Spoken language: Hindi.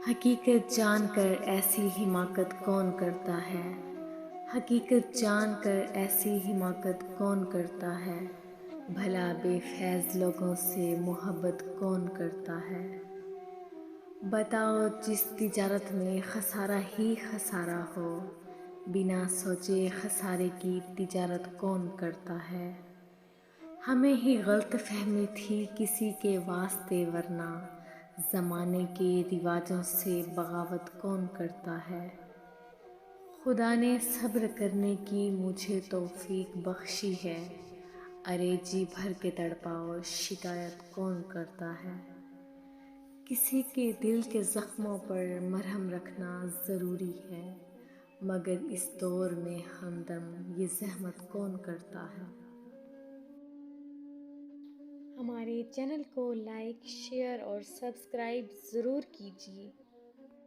हकीकत जानकर ऐसी हिमाकत कौन करता है। हकीकत जानकर ऐसी हिमाकत कौन करता है। भला बेफैज़ लोगों से मोहब्बत कौन करता है। बताओ जिस तिजारत में खसारा ही खसारा हो, बिना सोचे खसारे की तिजारत कौन करता है। हमें ही गलत फहमी थी किसी के वास्ते, वरना ज़माने के रिवाजों से बगावत कौन करता है। खुदा ने सब्र करने की मुझे तौफीक बख्शी है, अरे जी भर के तड़पाओ शिकायत कौन करता है। किसी के दिल के ज़ख्मों पर मरहम रखना ज़रूरी है, मगर इस दौर में हमदम ये ज़हमत कौन करता है। हमारे चैनल को लाइक, शेयर और सब्सक्राइब ज़रूर कीजिए।